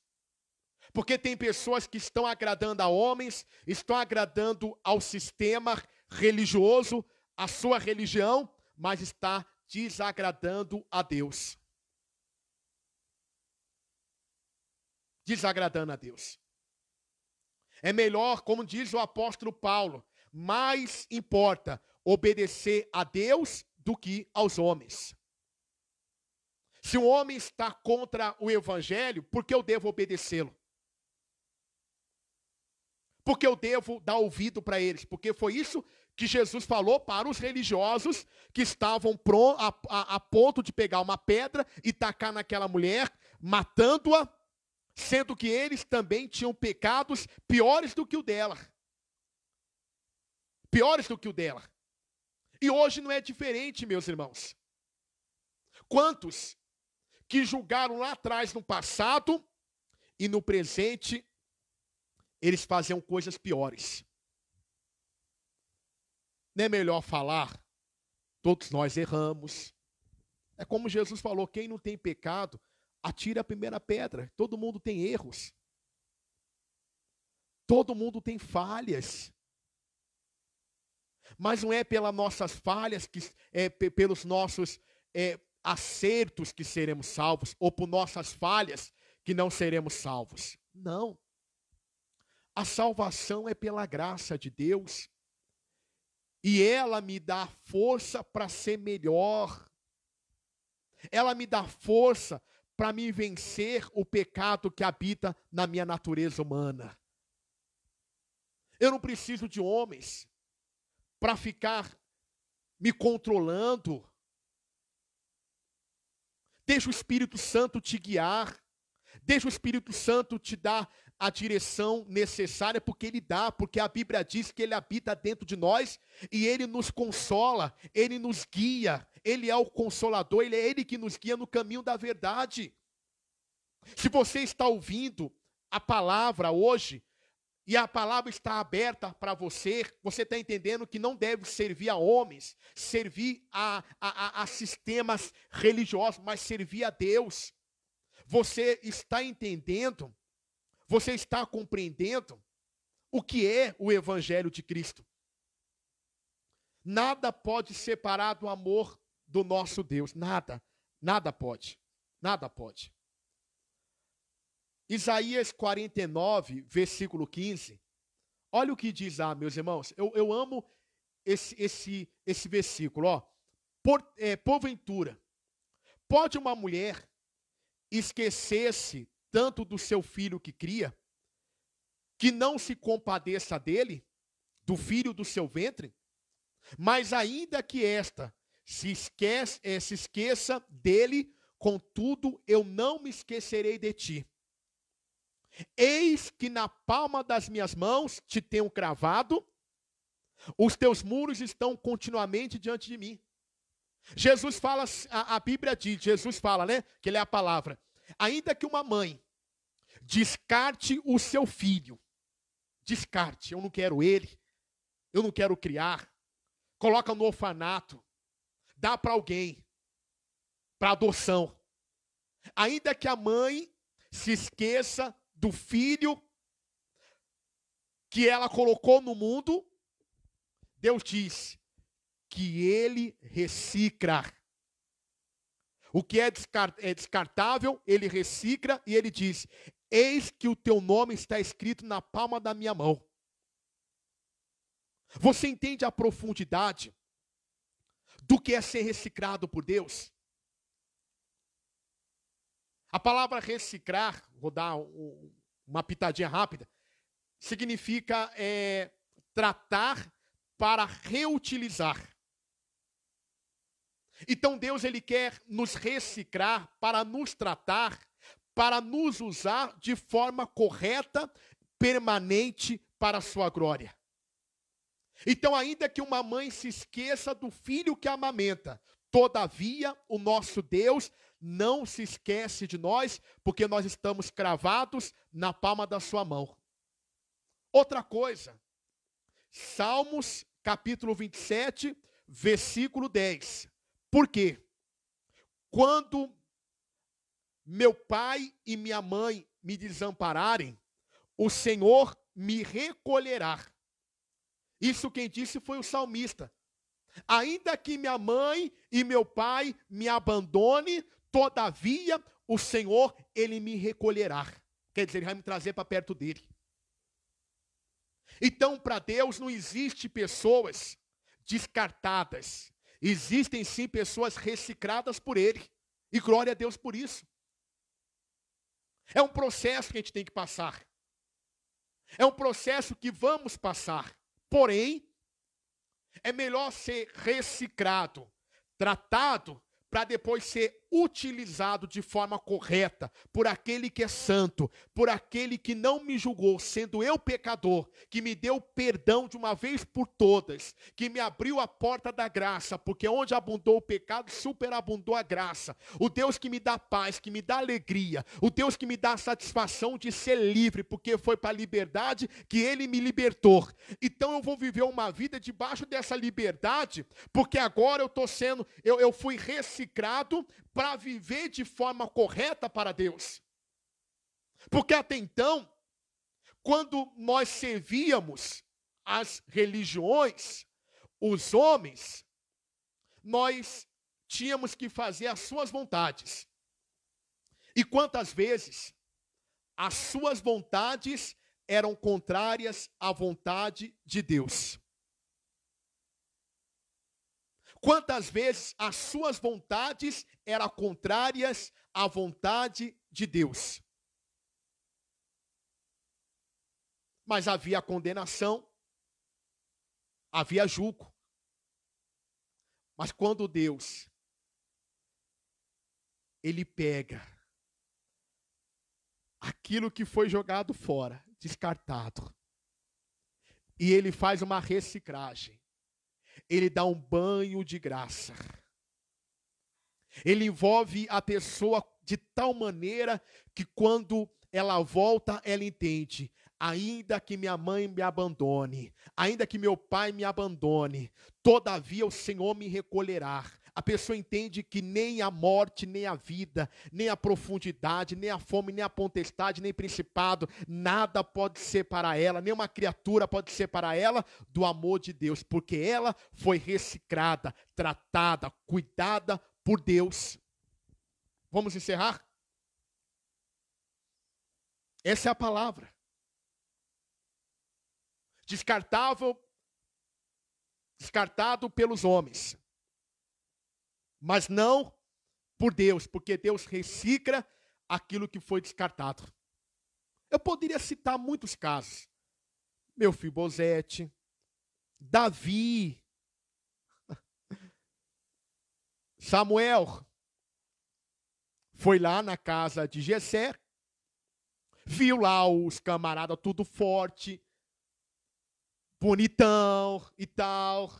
Porque tem pessoas que estão agradando a homens, estão agradando ao sistema religioso, à sua religião, mas está desagradando a Deus. Desagradando a Deus. É melhor, como diz o apóstolo Paulo, mais importa obedecer a Deus do que aos homens. Se um homem está contra o evangelho, por que eu devo obedecê-lo? Porque eu devo dar ouvido para eles? Porque foi isso que Jesus falou para os religiosos que estavam a ponto de pegar uma pedra e tacar naquela mulher, matando-a, sendo que eles também tinham pecados piores do que o dela. Piores do que o dela. E hoje não é diferente, meus irmãos. Quantos que julgaram lá atrás no passado e no presente eles faziam coisas piores? Não é melhor falar, todos nós erramos. É como Jesus falou, quem não tem pecado, atira a primeira pedra. Todo mundo tem erros. Todo mundo tem falhas. Mas não é pelas nossas falhas, pelos nossos acertos que seremos salvos, ou por nossas falhas que não seremos salvos. Não. A salvação é pela graça de Deus. E ela me dá força para ser melhor. Ela me dá força para me vencer o pecado que habita na minha natureza humana. Eu não preciso de homens para ficar me controlando. Deixa o Espírito Santo te guiar. Deixa o Espírito Santo te dar a direção necessária, porque Ele dá, porque a Bíblia diz que Ele habita dentro de nós e Ele nos consola, Ele nos guia, Ele é o Consolador, Ele é Ele que nos guia no caminho da verdade. Se você está ouvindo a palavra hoje, e a palavra está aberta para você, você está entendendo que não deve servir a homens, servir a sistemas religiosos, mas servir a Deus. Você está entendendo, você está compreendendo o que é o Evangelho de Cristo. Nada pode separar do amor do nosso Deus, nada, nada pode, nada pode. Isaías 49, versículo 15. Olha o que diz lá, meus irmãos. Eu amo esse versículo. Ó. Porventura, pode uma mulher esquecer-se tanto do seu filho que cria, que não se compadeça dele, do filho do seu ventre? Mas ainda que esta se esqueça dele, contudo eu não me esquecerei de ti. Eis que na palma das minhas mãos te tenho cravado, os teus muros estão continuamente diante de mim. Jesus fala, a Bíblia diz, Jesus fala, né, que ele é a palavra. Ainda que uma mãe descarte o seu filho, descarte, eu não quero ele, eu não quero criar, coloca no orfanato, dá para alguém, para adoção. Ainda que a mãe se esqueça do filho, que ela colocou no mundo, Deus diz que ele recicla. O que é descartável, ele recicla e ele diz: eis que o teu nome está escrito na palma da minha mão. Você entende a profundidade do que é ser reciclado por Deus? A palavra reciclar, vou dar uma pitadinha rápida, significa tratar para reutilizar. Então Deus, ele quer nos reciclar para nos tratar, para nos usar de forma correta, permanente para a sua glória. Então, ainda que uma mãe se esqueça do filho que amamenta, todavia o nosso Deus não se esquece de nós, porque nós estamos cravados na palma da sua mão. Outra coisa, Salmos capítulo 27, versículo 10. Por quê? Quando meu pai e minha mãe me desampararem, o Senhor me recolherá. Isso quem disse foi o salmista. Ainda que minha mãe e meu pai me abandone, todavia o Senhor, ele me recolherá. Quer dizer, ele vai me trazer para perto dele. Então, para Deus não existe pessoas descartadas. Existem sim pessoas recicladas por ele. E glória a Deus por isso. É um processo que a gente tem que passar. É um processo que vamos passar. Porém, é melhor ser reciclado, tratado, para depois ser utilizado de forma correta por aquele que é santo, por aquele que não me julgou, sendo eu pecador, que me deu perdão de uma vez por todas, que me abriu a porta da graça, porque onde abundou o pecado, superabundou a graça. O Deus que me dá paz, que me dá alegria, o Deus que me dá a satisfação de ser livre, porque foi para a liberdade que ele me libertou. Então eu vou viver uma vida debaixo dessa liberdade, porque agora eu fui reciclado para viver de forma correta para Deus. Porque até então, quando nós servíamos as religiões, os homens, nós tínhamos que fazer as suas vontades. E quantas vezes as suas vontades eram contrárias à vontade de Deus? Quantas vezes as suas vontades eram contrárias à vontade de Deus? Mas havia condenação, havia julgo. Mas quando Deus, ele pega aquilo que foi jogado fora, descartado, e ele faz uma reciclagem, ele dá um banho de graça. Ele envolve a pessoa de tal maneira que quando ela volta, ela entende: ainda que minha mãe me abandone, ainda que meu pai me abandone, todavia o Senhor me recolherá. A pessoa entende que nem a morte, nem a vida, nem a profundidade, nem a fome, nem a potestade, nem principado, nada pode separar ela, nenhuma criatura pode separar ela do amor de Deus, porque ela foi reciclada, tratada, cuidada por Deus. Vamos encerrar? Essa é a palavra. Descartado pelos homens. Mas não por Deus, porque Deus recicla aquilo que foi descartado. Eu poderia citar muitos casos. Mefibosete, Davi, Samuel foi lá na casa de Jessé, viu lá os camaradas tudo forte, bonitão e tal.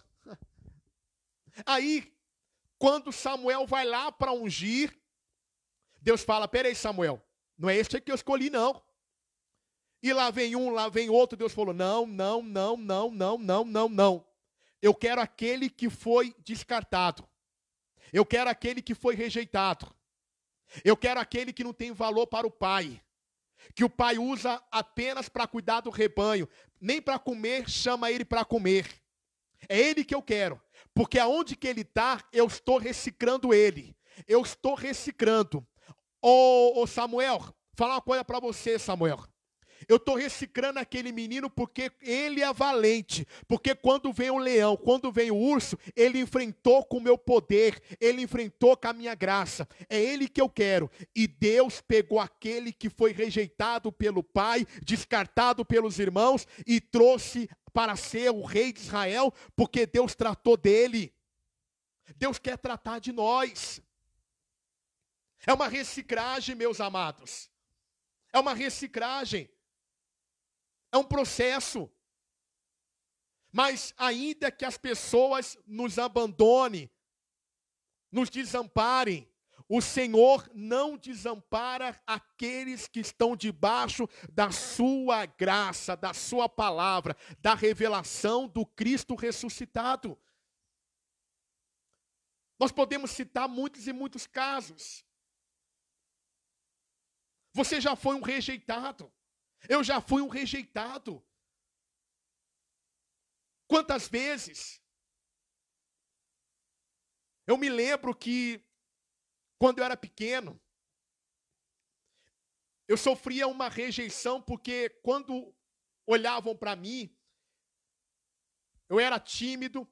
Aí, quando Samuel vai lá para ungir, Deus fala: peraí, Samuel, não é este que eu escolhi, não. E lá vem um, lá vem outro. Deus falou: não. Eu quero aquele que foi descartado. Eu quero aquele que foi rejeitado. Eu quero aquele que não tem valor para o pai. que o pai usa apenas para cuidar do rebanho, nem para comer, chama ele para comer. É ele que eu quero, porque aonde que ele está, eu estou reciclando ele. Eu estou reciclando. Ô Samuel, falar uma coisa para você, Samuel. Eu estou reciclando aquele menino porque ele é valente. Porque quando vem o leão, quando vem o urso, ele enfrentou com o meu poder, ele enfrentou com a minha graça. É ele que eu quero. E Deus pegou aquele que foi rejeitado pelo pai, descartado pelos irmãos, e trouxe para ser o rei de Israel, porque Deus tratou dele. Deus quer tratar de nós. É uma reciclagem, meus amados. É uma reciclagem. É um processo. Mas ainda que as pessoas nos abandonem, nos desamparem, o Senhor não desampara aqueles que estão debaixo da sua graça, da sua palavra, da revelação do Cristo ressuscitado. Nós podemos citar muitos e muitos casos. Você já foi um rejeitado. Eu já fui um rejeitado. Quantas vezes? Eu me lembro que, quando eu era pequeno, eu sofria uma rejeição porque quando olhavam para mim, eu era tímido,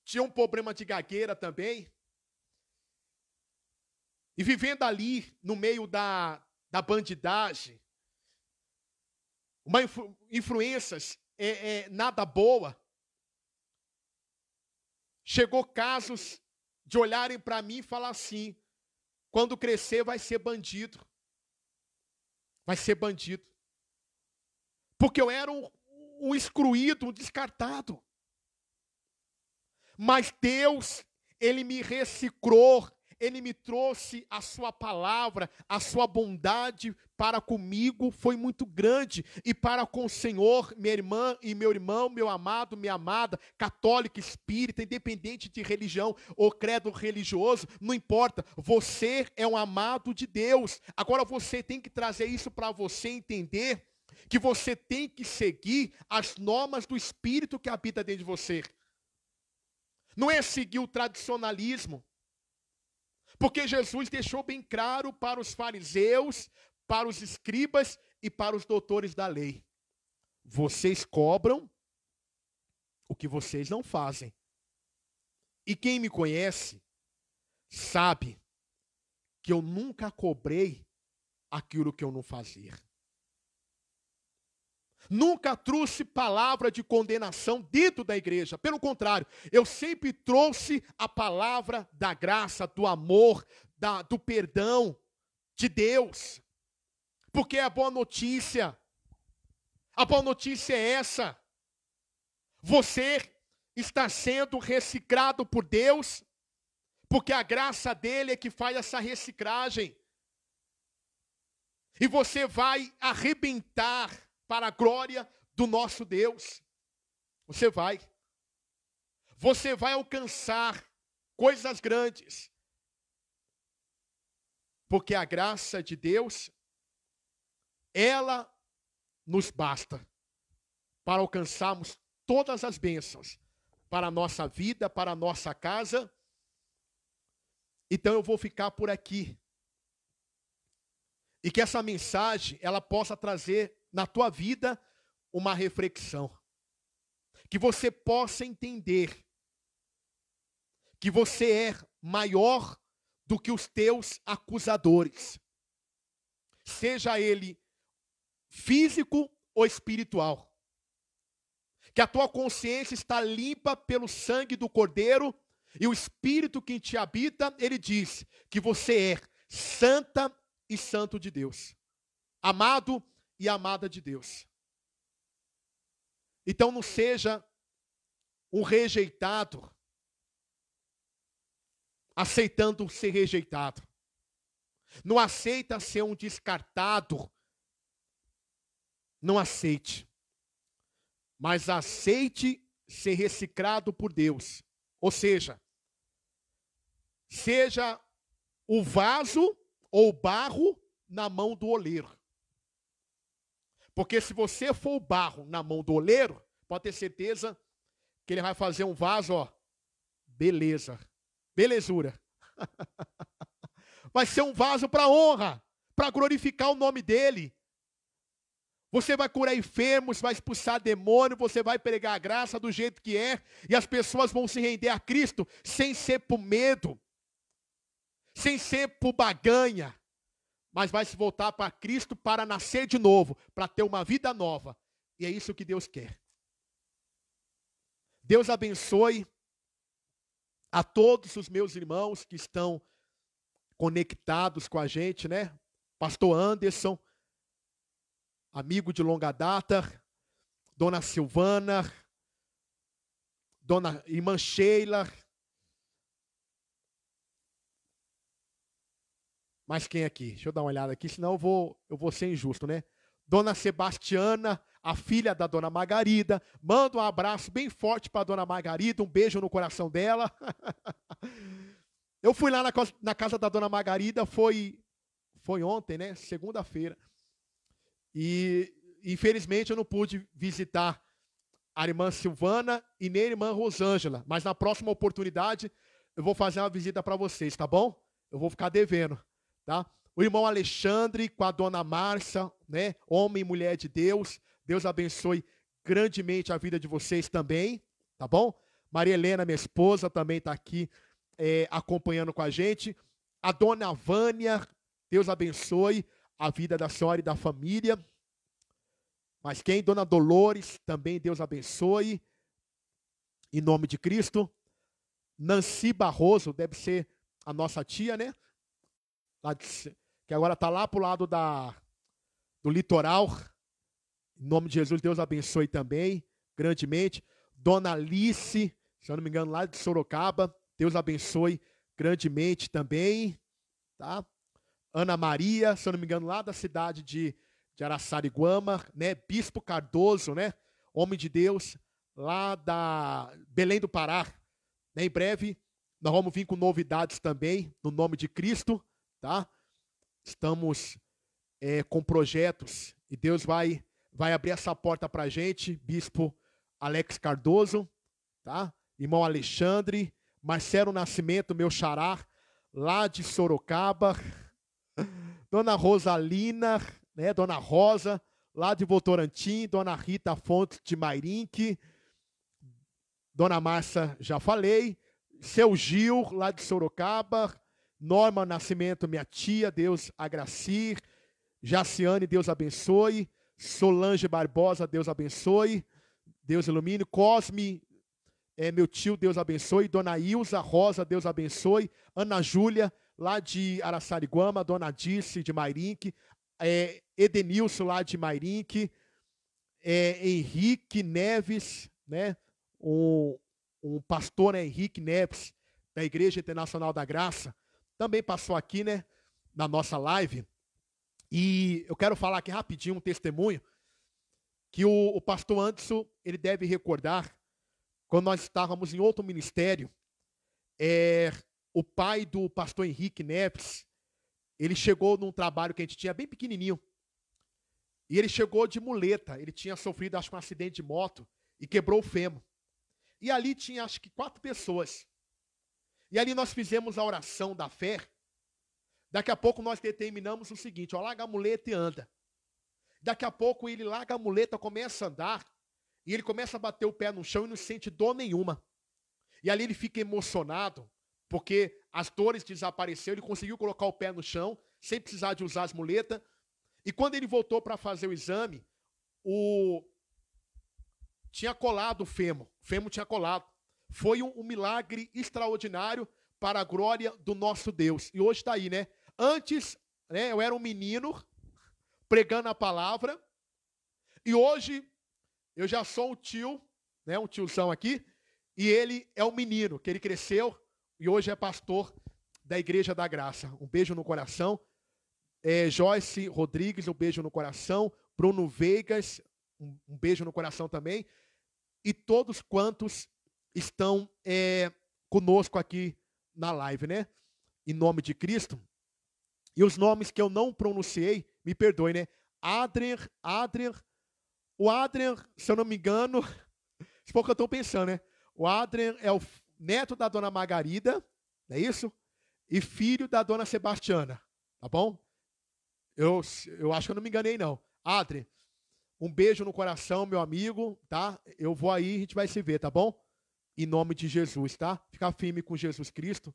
tinha um problema de gagueira também. E vivendo ali, no meio da bandidagem, influências nada boa. Chegou casos de olharem para mim e falar assim: quando crescer vai ser bandido. Vai ser bandido. Porque eu era um excluído, um descartado. Mas Deus, Ele me reciclou. Ele me trouxe a sua palavra, a sua bondade para comigo foi muito grande. E para com o Senhor, minha irmã e meu irmão, meu amado, minha amada, católico, espírita, independente de religião ou credo religioso, não importa. Você é um amado de Deus. Agora você tem que trazer isso para você entender que você tem que seguir as normas do Espírito que habita dentro de você. Não é seguir o tradicionalismo. Porque Jesus deixou bem claro para os fariseus, para os escribas e para os doutores da lei: vocês cobram o que vocês não fazem. E quem me conhece sabe que eu nunca cobrei aquilo que eu não fazia. Nunca trouxe palavra de condenação dentro da igreja. Pelo contrário, eu sempre trouxe a palavra da graça, do amor, do perdão de Deus. Porque a boa notícia é essa: você está sendo reciclado por Deus, porque a graça dele é que faz essa reciclagem. E você vai arrebentar para a glória do nosso Deus. Você vai alcançar coisas grandes. Porque a graça de Deus, ela nos basta para alcançarmos todas as bênçãos para a nossa vida, para a nossa casa. Então eu vou ficar por aqui. E que essa mensagem, ela possa trazer na tua vida uma reflexão. Que você possa entender que você é maior do que os teus acusadores. Seja ele físico ou espiritual. Que a tua consciência está limpa pelo sangue do Cordeiro e o Espírito que te habita, ele diz que você é santa e santo de Deus. Amado e amada de Deus. Então não seja um rejeitado, aceitando ser rejeitado. Não aceita ser um descartado. Não aceite. Mas aceite ser reciclado por Deus. Ou seja o vaso ou barro na mão do oleiro. Porque se você for o barro na mão do oleiro, pode ter certeza que ele vai fazer um vaso, ó, beleza, belezura. Vai ser um vaso para honra, para glorificar o nome dele. Você vai curar enfermos, vai expulsar demônio, você vai pregar a graça do jeito que é, e as pessoas vão se render a Cristo sem ser por medo, sem ser por baganha, mas vai se voltar para Cristo para nascer de novo, para ter uma vida nova. E é isso que Deus quer. Deus abençoe a todos os meus irmãos que estão conectados com a gente, né? Pastor Anderson, amigo de longa data, Dona Silvana, Dona Irmã Sheila. Mais quem aqui? Deixa eu dar uma olhada aqui, senão eu vou ser injusto, né? Dona Sebastiana, a filha da Dona Margarida. Manda um abraço bem forte para a Dona Margarida, um beijo no coração dela. Eu fui lá na casa da Dona Margarida, foi ontem, né? Segunda-feira. E, infelizmente, eu não pude visitar a irmã Silvana e nem a irmã Rosângela. Mas na próxima oportunidade, eu vou fazer uma visita para vocês, tá bom? Eu vou ficar devendo, tá? O irmão Alexandre com a dona Márcia, né? Homem e mulher de Deus. Deus abençoe grandemente a vida de vocês também, tá bom? Maria Helena, minha esposa, também está aqui acompanhando com a gente. A dona Vânia, Deus abençoe a vida da senhora e da família. Mas quem? Dona Dolores, também Deus abençoe. Em nome de Cristo. Nancy Barroso, deve ser a nossa tia, né? Que agora está lá para o lado do litoral. Em nome de Jesus, Deus abençoe também, grandemente. Dona Alice, se eu não me engano, lá de Sorocaba. Deus abençoe grandemente também, tá? Ana Maria, se eu não me engano, lá da cidade de Araçariguama, né? Bispo Cardoso, né? Homem de Deus, lá da Belém do Pará. Né? Em breve, nós vamos vir com novidades também, no nome de Cristo, tá? Estamos com projetos e Deus vai abrir essa porta para a gente. Bispo Alex Cardoso, tá? Irmão Alexandre, Marcelo Nascimento, meu xará, lá de Sorocaba. Dona Rosalina, né? Dona Rosa, lá de Votorantim. Dona Rita Fontes de Mairinque. Dona Márcia, já falei. Seu Gil, lá de Sorocaba. Norma Nascimento, minha tia, Deus agracie. Jaciane, Deus abençoe. Solange Barbosa, Deus abençoe. Deus ilumine. Cosme, meu tio, Deus abençoe. Dona Ilza Rosa, Deus abençoe. Ana Júlia, lá de Araçariguama. Dona Dirce, de Mairinque. Edenilson, lá de Mairinque. Henrique Neves, né? Um pastor, né? Henrique Neves, da Igreja Internacional da Graça, também passou aqui, né? Na nossa live. E eu quero falar aqui rapidinho um testemunho que o pastor Anderson, ele deve recordar, quando nós estávamos em outro ministério, o pai do pastor Henrique Neves, ele chegou num trabalho que a gente tinha bem pequenininho, e ele chegou de muleta, ele tinha sofrido, acho que um acidente de moto, e quebrou o fêmur. E ali tinha, acho que 4 pessoas. E ali nós fizemos a oração da fé. Daqui a pouco nós determinamos o seguinte, ó, larga a muleta e anda. Daqui a pouco ele larga a muleta, começa a andar, e ele começa a bater o pé no chão e não sente dor nenhuma. E ali ele fica emocionado, porque as dores desapareceram, ele conseguiu colocar o pé no chão, sem precisar de usar as muletas. E quando ele voltou para fazer o exame, tinha colado o fêmur tinha colado. Foi um milagre extraordinário para a glória do nosso Deus. E hoje está aí, né? Antes, né, eu era um menino pregando a palavra, e hoje eu já sou um tio, né, um tiozão aqui, e ele é um menino, que ele cresceu e hoje é pastor da Igreja da Graça. Um beijo no coração. Joyce Rodrigues, um beijo no coração. Bruno Vegas, um beijo no coração também. E todos quantos estão conosco aqui na live, né? Em nome de Cristo. E os nomes que eu não pronunciei, me perdoe, né? Adrian. O Adrian, se eu não me engano, se for o que eu estou pensando, né? O Adrian é o neto da dona Margarida, não é isso? E filho da dona Sebastiana, tá bom? Eu acho que eu não me enganei, não. Adrian, um beijo no coração, meu amigo, tá? Eu vou aí, a gente vai se ver, tá bom? Em nome de Jesus, tá? Ficar firme com Jesus Cristo,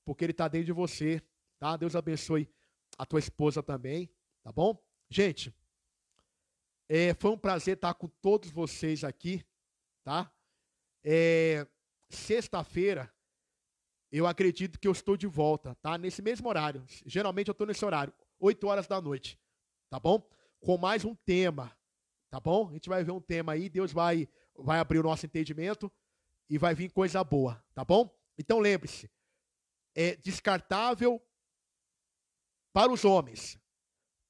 porque Ele está dentro de você, tá? Deus abençoe a tua esposa também, tá bom? Gente, foi um prazer estar com todos vocês aqui, tá? Sexta-feira, eu acredito que eu estou de volta, tá? Nesse mesmo horário. Geralmente eu estou nesse horário, 8 horas da noite, tá bom? Com mais um tema, tá bom? A gente vai ver um tema aí, Deus vai abrir o nosso entendimento e vai vir coisa boa, tá bom? Então lembre-se, é descartável para os homens,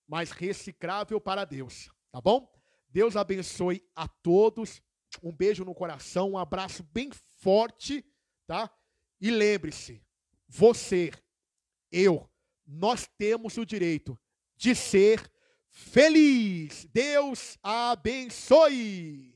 mas reciclável para Deus, tá bom? Deus abençoe a todos, um beijo no coração, um abraço bem forte, tá? E lembre-se, você, nós temos o direito de ser feliz. Deus abençoe!